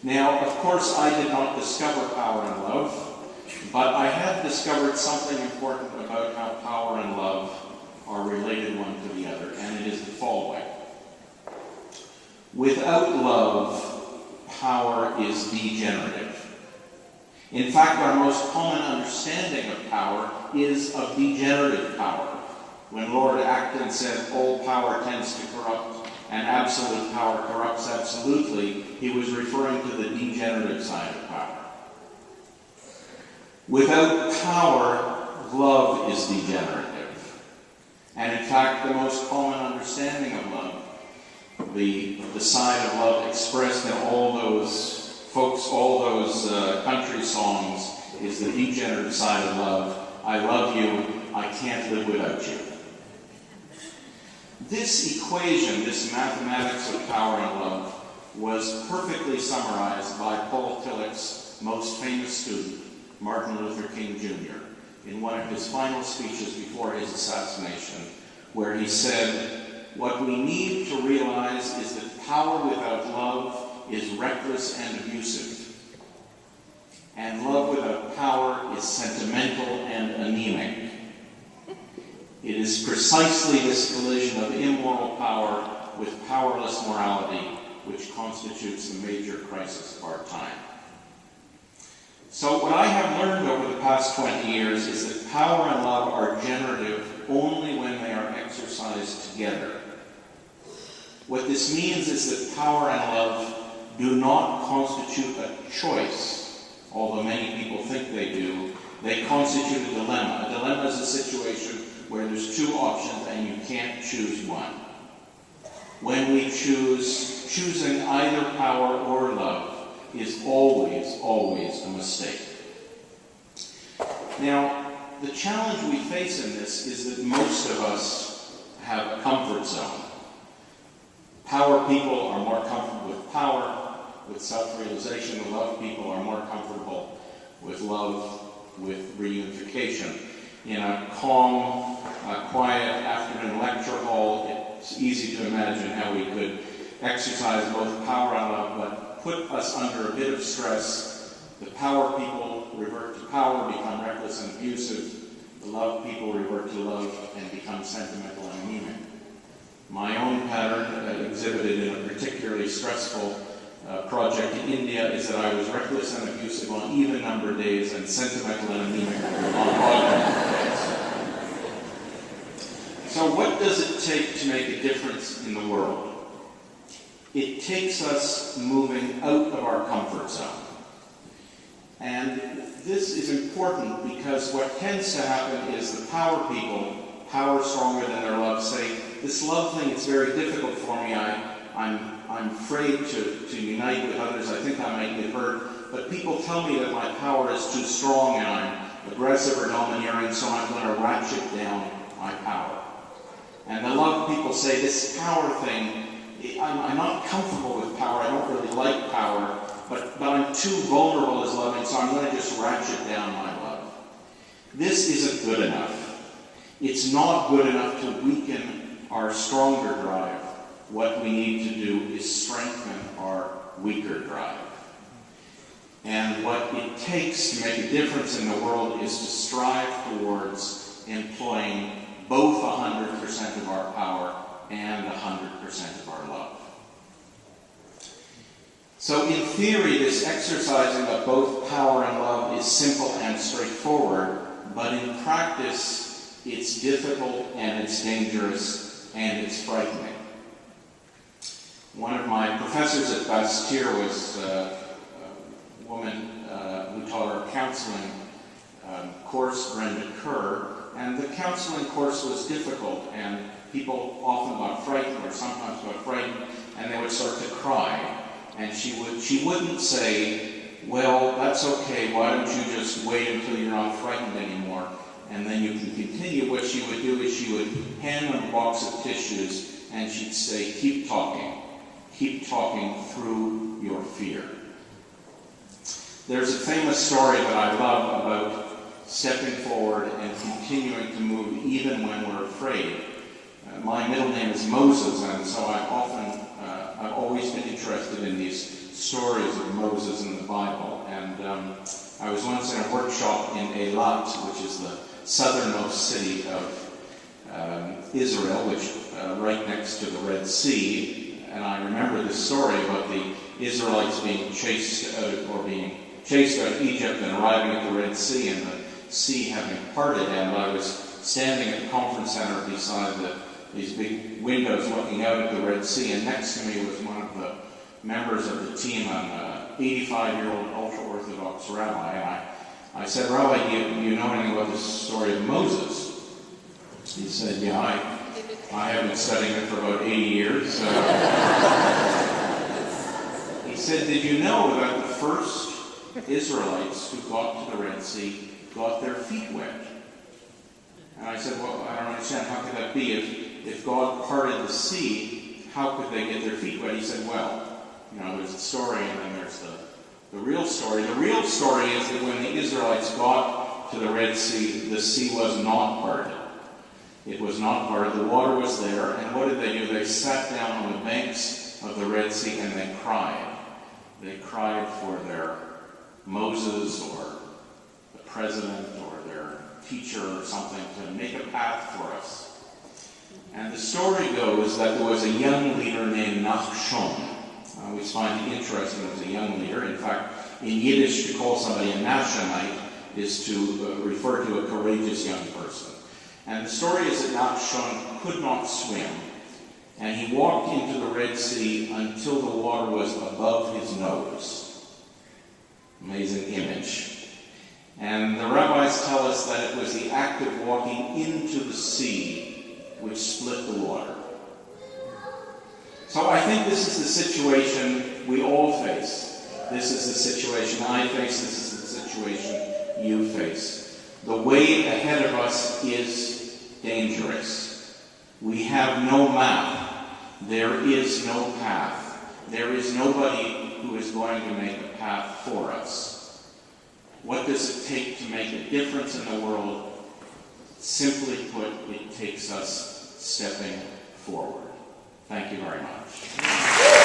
Now, of course, I did not discover power and love, but I have discovered something important about how power and love are related one to the other, and it is the following. Without love, power is degenerative. In fact, our most common understanding of power is of degenerative power. When Lord Acton said all power tends to corrupt and absolute power corrupts absolutely, he was referring to the degenerative side of power. Without power, love is degenerative. And in fact, the most common understanding of love, the side of love expressed in all those country songs, is the degenerative side of love. I love you, I can't live without you. This equation, this mathematics of power and love, was perfectly summarized by Paul Tillich's most famous student, Martin Luther King Jr., in one of his final speeches before his assassination, where he said, "What we need to realize is that power without love is reckless and abusive, and love without power is sentimental and anemic. It is precisely this collision of immoral power with powerless morality which constitutes the major crisis of our time." So what I have learned over the past 20 years is that power and love are generative only when they are exercised together. What this means is that power and love do not constitute a choice, although many people think they do. They constitute a dilemma. A dilemma is a situation where there's two options and you can't choose one. When we choosing either power or love is always a mistake. Now, the challenge we face in this is that most of us have a comfort zone. Power people are more comfortable with power, with self-realization. The love people are more comfortable with love, with reunification. In a calm, quiet afternoon lecture hall, it's easy to imagine how we could exercise both power and love, but put us under a bit of stress. The power people revert to power, become reckless and abusive. The love people revert to love and become sentimental and anemic. My own pattern, exhibited in a particularly stressful project in India, is that I was reckless and abusive on even-numbered days and sentimental and anemic on odd-numbered days. So what does it take to make a difference in the world? It takes us moving out of our comfort zone. And this is important because what tends to happen is the power people, power stronger than their love, say, this love thing is very difficult for me. I'm afraid to unite with others. I think I might get hurt. But people tell me that my power is too strong and I'm aggressive or domineering, so I'm going to ratchet down my power. And the love people say, this power thing, I'm not comfortable with power. I don't really like power, but I'm too vulnerable as loving, so I'm going to just ratchet down my love. This isn't good enough. It's not good enough to weaken our stronger drive. What we need to do is strengthen our weaker drive. And what it takes to make a difference in the world is to strive towards employing both 100% of our power and 100% of our love. So in theory, this exercising of both power and love is simple and straightforward, but in practice, it's difficult and it's dangerous and it's frightening. One of my professors at Bastyr was a woman who taught our counseling course, Brenda Kerr, and the counseling course was difficult, and people often got frightened, or sometimes got frightened, and they would start to cry. And she wouldn't say, well, that's okay, why don't you just wait until you're not frightened anymore, and then you can continue. What she would do is she would hand them a box of tissues, and she'd say, keep talking through your fear. There's a famous story that I love about stepping forward and continuing to move even when we're afraid. My middle name is Moses, and so I've always been interested in these stories of Moses in the Bible. And I was once in a workshop in Eilat, which is the southernmost city of Israel, which right next to the Red Sea. And I remember this story about the Israelites being chased out of Egypt and arriving at the Red Sea, and the sea having parted. And I was standing at the conference center beside these big windows looking out at the Red Sea, and next to me was one of the members of the team, an 85-year-old ultra-Orthodox rabbi. And I said, "Rabbi, do you know anything about the story of Moses?" He said, "Yeah, I have been studying it for about 80 years. He said, "Did you know that the first Israelites who got to the Red Sea got their feet wet?" And I said, "Well, I don't understand. How could that be? If God parted the sea, how could they get their feet wet?" He said, "Well, there's the story, and then there's the real story. The real story is that when the Israelites got to the Red Sea was not parted. It was not parted. The water was there, and what did they do? They sat down on the banks of the Red Sea and they cried. They cried for their Moses or the president or their teacher or something to make a path for us. And the story goes that there was a young leader named Nachshon. I always find it interesting as a young leader. In fact, in Yiddish, to call somebody a Nachshonite is to refer to a courageous young person. And the story is that Nachshon could not swim, and he walked into the Red Sea until the water was above his nose. Amazing image. And the rabbis tell us that it was the act of walking into the sea which split the water. So I think this is the situation we all face. This is the situation I face. This is the situation you face. The way ahead of us is dangerous. We have no map. There is no path. There is nobody who is going to make a path for us. What does it take to make a difference in the world? Simply put, it takes us stepping forward. Thank you very much.